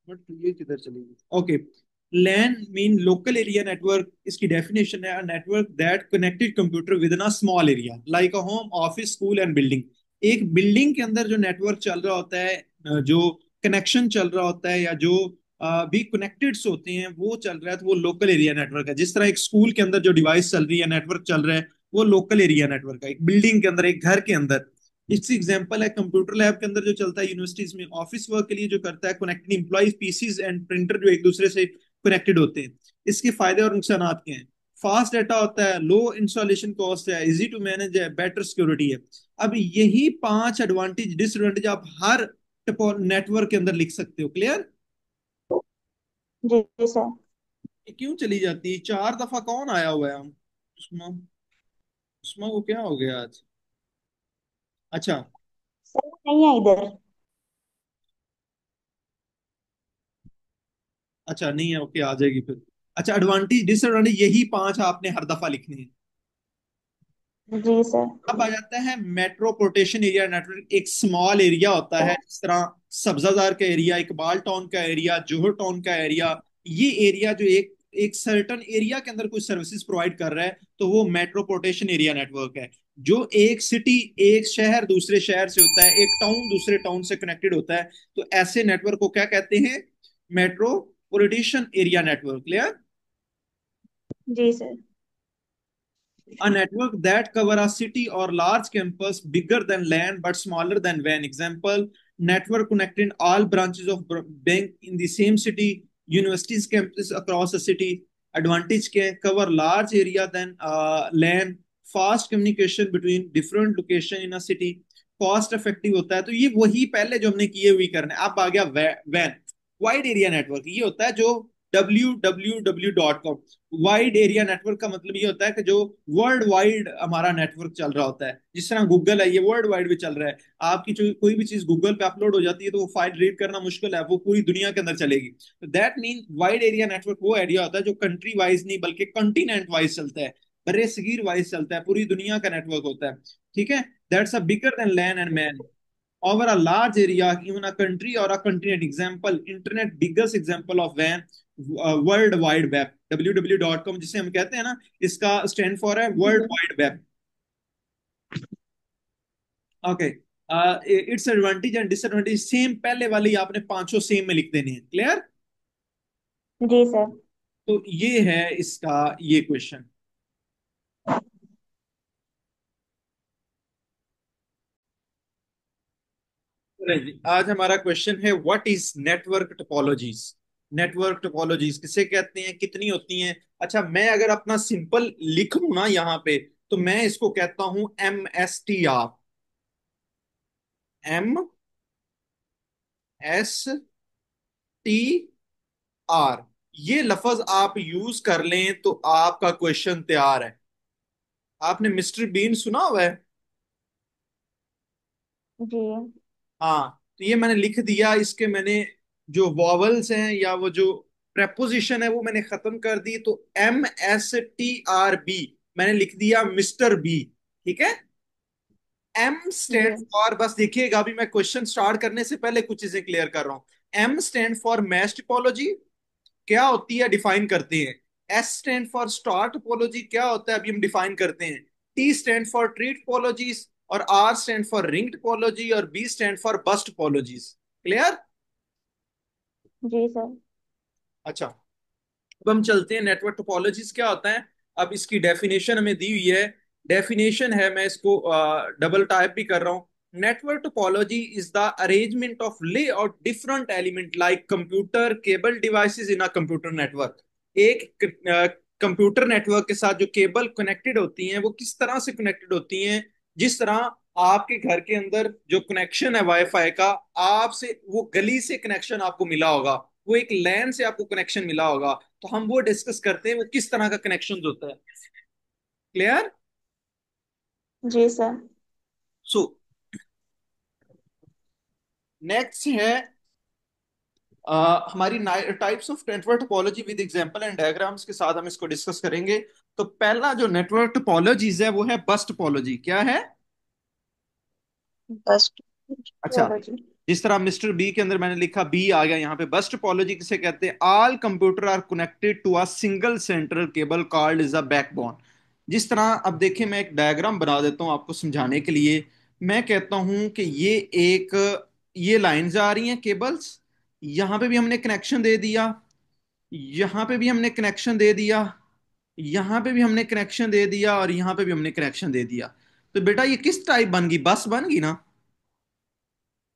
But ये किधर चलेगी? ओके। लैन मीन लोकल एरिया नेटवर्क, इसकी डेफिनेशन है network that connected computer with in a small area like a home, office, school and building. एक building के अंदर जो नेटवर्क चल रहा होता है, जो कनेक्शन चल रहा होता है, या जो भी कनेक्टेड होते हैं वो चल रहा है, तो वो लोकल एरिया नेटवर्क है। जिस तरह एक स्कूल के अंदर जो डिवाइस चल रही है, नेटवर्क चल रहा है, वो लोकल एरिया नेटवर्क है। एक बिल्डिंग के अंदर, एक घर के अंदर। इसकी एग्जांपल है कंप्यूटर लैब के अंदर जो चलता है यूनिवर्सिटीज में, ऑफिस वर्क के लिए जो करता है, connecting employees, PCs and printer जो एक दूसरे से कनेक्टेड होते हैं। इसके फायदे और नुकसान क्या हैं? फास्ट डाटा होता है, लो इंस्टॉलेशन कॉस्ट है, इजी टू मैनेज है, बेटर सिक्योरिटी है। अब यही 5 एडवांटेज डिसएडवांटेज आप हर नेटवर्क के अंदर लिख सकते हो। क्लियर? जी सर। क्यों चली जाती है? 4 दफा कौन आया हुआ है? हम उस्मा, उस्मा को क्या हो गया आज? अच्छा। सर नहीं है इधर। अच्छा नहीं है, ओके, आ जाएगी फिर। अच्छा, एडवांटेज डिसएडवांटेज यही 5 आपने हर दफा लिखने हैं। जी सर। अब आ जाता है मेट्रोपोलिटन एरिया नेटवर्क। एक स्मॉल एरिया होता है, जिस तरह सब्जाजार का एरिया, इकबाल टाउन का एरिया, जोहर टाउन का एरिया। ये एरिया जो एक एक सर्टन एरिया के अंदर कुछ सर्विसेज प्रोवाइड कर रहा है, तो वो मेट्रोपोलिटन एरिया नेटवर्क है। जो एक सिटी, एक शहर दूसरे शहर से होता है, एक टाउन दूसरे टाउन से कनेक्टेड होता है, तो ऐसे नेटवर्क को क्या कहते हैं? Metropolitan area network. क्लियर? जी sir. A network that cover a city or large campus bigger than land but smaller than WAN. Example, network connecting all branches of bank in the same city, universities campus across the city. Advantage can cover large area than LAN, fast communication between different location in a city, cost effective होता है। तो ये वही पहले जो हमने किए हुई करना है। अब आ गया वैन, वाइड एरिया नेटवर्क। ये होता है जो www.com, वाइड एरिया नेटवर्क का मतलब ये होता है कि जो वर्ल्ड वाइड हमारा नेटवर्क चल रहा होता है। जिस तरह गूगल है, ये वर्ल्ड वाइड भी चल रहा है। आपकी जो कोई भी चीज गूगल पे अपलोड हो जाती है, तो वो फाइल रीड करना मुश्किल है, वो पूरी दुनिया के अंदर चलेगी। तो that mean wide area network वो एरिया होता है जो कंट्री वाइज नहीं बल्कि कंटिनेंट वाइज चलता है, बड़े सगीर वाइज चलता है, पूरी दुनिया का नेटवर्क होता है। ठीक है? That's a bigger than land and man over a large area, even a country or a continent. Example, internet biggest example of WAN, world wide web, www.com जिसे हम कहते हैं ना, इसका स्टैंड फॉर है वर्ल्ड जी। Wide web. Okay. It's advantage and disadvantage same, पहले वाले ही आपने पांचों सेम में लिख देने हैं। क्लियर? जी सर। तो ये है इसका ये क्वेश्चन। आज हमारा क्वेश्चन है what is network topologies. Network topologies किसे कहते हैं, कितनी होती हैं? अच्छा, मैं अगर अपना सिंपल लिख लूं ना यहाँ पे, तो मैं इसको कहता हूं MSTR। MSTR, ये लफज आप यूज कर लें तो आपका क्वेश्चन तैयार है। आपने मिस्टर बीन सुना हुआ है? जी। हाँ, तो ये मैंने लिख दिया। इसके मैंने जो वॉवल्स हैं या वो जो प्रेपोजिशन है वो मैंने खत्म कर दी। तो MSTRB मैंने लिख दिया मिस्टर बी। ठीक है? M G. स्टैंड फॉर, बस देखिएगा, अभी मैं क्वेश्चन स्टार्ट करने से पहले कुछ चीजें क्लियर कर रहा हूं। M stand for mesh topology, क्या होती है डिफाइन करते हैं। S stand for star topology, क्या होता है अभी हम डिफाइन करते हैं। T stand for tree topologies, और R stand for ring topology, और B stand for bus topologies. Clear? जी सर। अच्छा, अब हम चलते हैं नेटवर्क टोपोलॉजीज क्या होता है। अब इसकी डेफिनेशन हमें दी हुई है। डेफिनेशन है, मैं इसको डबल टाइप भी कर रहा हूं। Network topology is the arrangement of ले और different element like computer cable devices in a computer network. एक कंप्यूटर नेटवर्क के साथ जो केबल कनेक्टेड होती हैं वो किस तरह से कनेक्टेड होती हैं? जिस तरह आपके घर के अंदर जो कनेक्शन है वाईफाई का, आपसे वो गली से कनेक्शन आपको मिला होगा, वो एक लैन से आपको कनेक्शन मिला होगा, तो हम वो डिस्कस करते हैं वो किस तरह का कनेक्शन होता है। क्लियर? जी सर। सो नेक्स्ट है हमारी types of network topology with example and diagrams के साथ हम इसको डिस्कस करेंगे। तो पहला जो नेटवर्क टोपोलॉजीज है वो है बस टोपोलॉजी। क्या है? बस अच्छा, टेक्नोलॉजी। जिस तरह मिस्टर बी के अंदर मैंने लिखा बी आ गया यहाँ पे। बस टोपोलॉजी किसे कहते हैं? All computer are connected to a single central cable called is a backbone. जिस तरह अब देखिए, मैं एक डायग्राम बना देता हूँ आपको समझाने के लिए। मैं कहता हूँ कि ये लाइन जा रही हैं केबल्स, यहाँ पे भी हमने कनेक्शन दे दिया, यहाँ पे भी हमने कनेक्शन दे दिया, यहाँ पे भी हमने कनेक्शन दे दिया, और यहाँ पे भी हमने कनेक्शन दे दिया। तो बेटा ये किस टाइप बन गई? बस बन गई ना।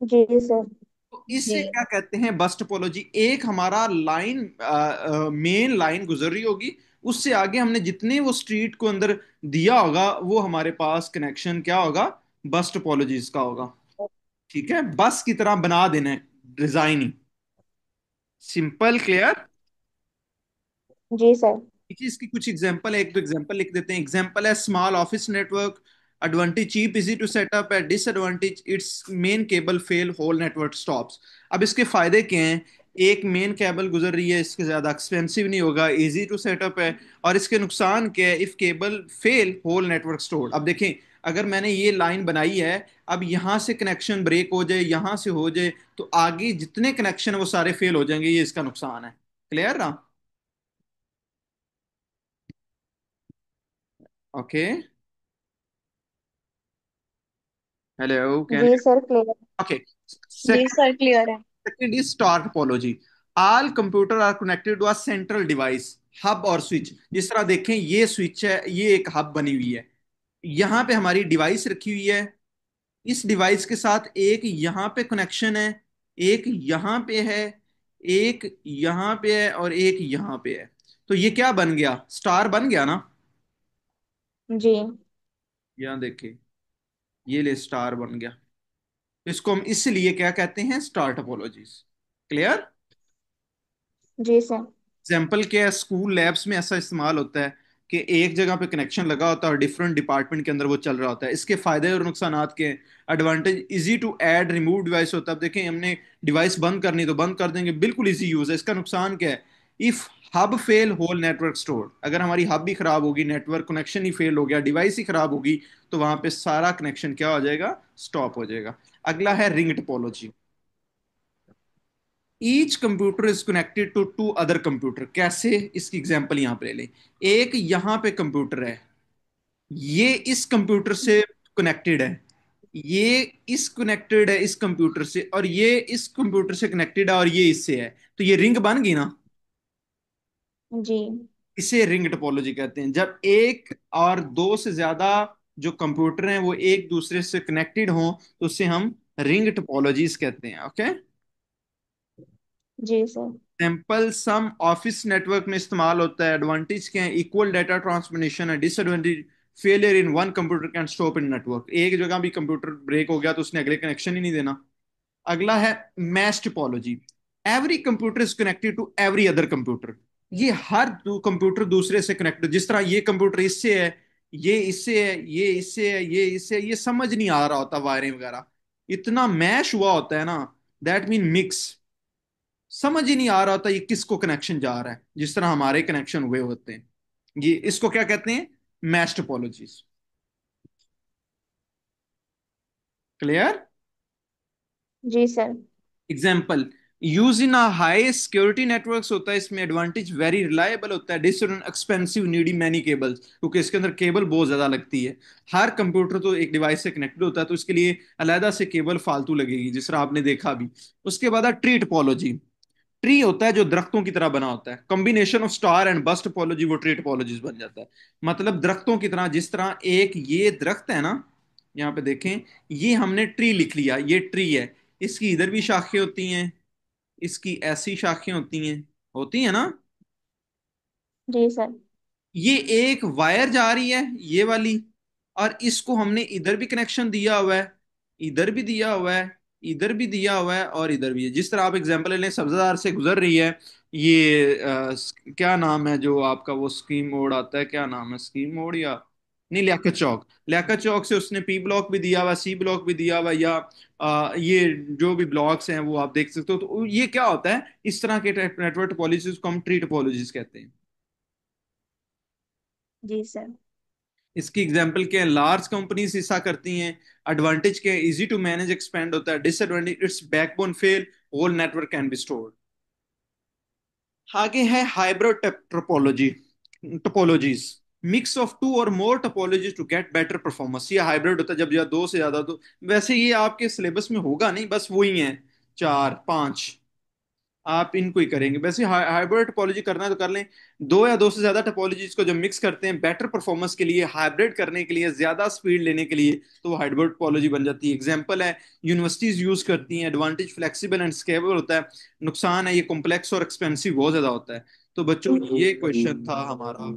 जी सर। तो जी। इससे क्या कहते हैं? बस टोपोलॉजी। एक हमारा लाइन, मेन लाइन गुजर रही होगी, उससे आगे हमने जितने वो स्ट्रीट को अंदर दिया होगा वो हमारे पास कनेक्शन क्या होगा? बस टोपोलॉजीज का होगा। ठीक है, बस की तरह बना देना है डिजाइन। Simple, clear. जी सर। देखिए इसकी कुछ एग्जांपल है, एक दो एग्जांपल लिख देते हैं। एग्जांपल है small office network. Advantage cheap, easy to setup है। Disadvantage its main cable fail, whole network stops. अब इसके फायदे क्या हैं? एक मेन केबल गुजर रही है, इसके ज्यादा एक्सपेंसिव नहीं होगा, इजी टू सेटअप है। और इसके नुकसान क्या है? If cable fail, whole network store. अब देखें, अगर मैंने ये लाइन बनाई है, अब यहां से कनेक्शन ब्रेक हो जाए, यहां से हो जाए, तो आगे जितने कनेक्शन है वो सारे फेल हो जाएंगे। ये इसका नुकसान है। क्लियर ना? ओके। Hello, can? जी सर क्लियर। ओके। जी सेकंड सर क्लियर है। Second is star topology. All computer are connected to a central device, hub और स्विच। जिस तरह देखें, ये स्विच है, ये एक हब बनी हुई है, यहाँ पे हमारी डिवाइस रखी हुई है। इस डिवाइस के साथ एक यहाँ पे कनेक्शन है, एक यहाँ पे है, एक यहाँ पे है, और एक यहाँ पे है। तो ये क्या बन गया? स्टार बन गया ना। जी। यहाँ देखिए, ये ले स्टार बन गया। इसको हम इसलिए क्या कहते हैं? Star topologies. क्लियर? जी सर। एग्जाम्पल क्या है? स्कूल लैब्स में ऐसा इस्तेमाल होता है कि एक जगह पे कनेक्शन लगा होता है और डिफरेंट डिपार्टमेंट के अंदर वो चल रहा होता है। इसके फायदे और नुकसानात के हैं। Advantage, easy to add remove device होता है। अब देखें, हमने डिवाइस बंद करनी तो बंद कर देंगे, बिल्कुल इजी यूज है। इसका नुकसान क्या है? If hub fail, whole network store. अगर हमारी हब ही खराब होगी, नेटवर्क कनेक्शन ही फेल हो गया, डिवाइस ही खराब होगी, तो वहां पे सारा कनेक्शन क्या हो जाएगा? स्टॉप हो जाएगा। अगला है ring topology. Each computer is connected to two other computer. कैसे? इसकी एग्जांपल यहां पे ले लें। एक यहां पे कंप्यूटर है, ये इस कंप्यूटर से कनेक्टेड है, ये इस कनेक्टेड है इस कंप्यूटर से, और ये इस कंप्यूटर से कनेक्टेड है, और ये इससे है। तो ये रिंग बन गई ना। जी। इसे रिंग टोपोलॉजी कहते हैं। जब एक और दो से ज्यादा जो कंप्यूटर हैं वो एक दूसरे से कनेक्टेड हों, तो उसे हम रिंग टोपोलॉजीज कहते हैं। ओके। जी सर। सैंपल सम ऑफिस नेटवर्क में इस्तेमाल होता है। एडवांटेज क्या है? इक्वल डाटा ट्रांसमिशन है। Disadvantage, failure in one computer can stop in network. एक जगह भी कंप्यूटर ब्रेक हो गया तो उसने अगले कनेक्शन ही नहीं देना। अगला है mesh topology. Every computer is connected to every other computer. ये हर कंप्यूटर दूसरे से कनेक्टेड। जिस तरह ये कंप्यूटर इससे है, ये इससे है, ये इससे है, ये इससे है, ये समझ नहीं आ रहा होता वायरिंग वगैरह, इतना मैश हुआ होता है ना। That mean mix. समझ ही नहीं आ रहा था ये किसको कनेक्शन जा रहा है, जिस तरह हमारे कनेक्शन हुए होते हैं। ये इसको क्या कहते हैं? Mesh topologies. क्लियर? जी sir. Example, use in high security networks होता है। इसमें एडवांटेज, वेरी रिलायबल होता है। Disadvantage, expensive, needy many cables, क्योंकि इसके अंदर केबल बहुत ज्यादा लगती है। हर कंप्यूटर तो एक डिवाइस से कनेक्टेड होता है, तो इसके लिए अलहदा से केबल फालतू लगेगी, जिस तरह आपने देखा भी। उसके बाद ट्री टोपोलॉजी। ट्री होता है जो दरख्तों की तरह बना होता है। Combination of star and bast topology, वो ट्री टोपोलॉजीज बन जाता है। मतलब दरख्तों की तरह, जिस तरह एक ये दरख्त है ना, यहाँ पे देखें, ये हमने ट्री लिख लिया, ये ट्री है। इसकी इधर भी शाखें होती हैं, इसकी ऐसी शाखें होती हैं ना। जी सर। ये एक वायर जा रही है, ये वाली, और इसको हमने इधर भी कनेक्शन दिया हुआ है, इधर भी दिया हुआ है, इधर भी दिया हुआ है, और इधर भी है। जिस तरह आप एग्जांपल ले लें, सब्जादार से गुजर रही है ये, क्या नाम है जो आपका वो स्कीम मोड आता है, क्या नाम है? स्कीम मोड या नहीं, लियाकत चौक। लियाकत चौक से उसने पी ब्लॉक भी दिया हुआ, सी ब्लॉक भी दिया हुआ, या ये जो भी ब्लॉक्स हैं वो आप देख सकते हो। तो ये क्या होता है? इस तरह के नेटवर्क टोपोलॉजीज को हम ट्री टोपोलॉजीज कहते हैं। जी सर। इसकी एग्जांपल क्या है? लार्ज कंपनीज ऐसा करती हैं। एडवांटेज क्या है? इजी टू मैनेज, एक्सपेंड होता है। Disadvantage, its backbone fail, whole network can be stored. आगे है hybrid topology, topologies, mix of two और more topologies to get better performance. ये हाइब्रिड होता है जब या दो से ज्यादा। तो वैसे ये आपके सिलेबस में होगा नहीं, बस वो ही है, चार पांच, आप इनको ही करेंगे। वैसे हाइब्रिड टोपोलॉजी करना है तो कर लें। दो या दो से ज्यादा टोपोलॉजीज को जब मिक्स करते हैं बेटर परफॉर्मेंस के लिए, हाइब्रिड करने के लिए, ज्यादा स्पीड लेने के लिए, तो वो हाइब्रिड टोपोलॉजी बन जाती है। एग्जांपल है, यूनिवर्सिटीज यूज करती हैं। एडवांटेज, फ्लेक्सिबल एंड स्केलेबल होता है। नुकसान है, ये कॉम्प्लेक्स और एक्सपेंसिव बहुत ज्यादा होता है। तो बच्चों ये क्वेश्चन था हमारा।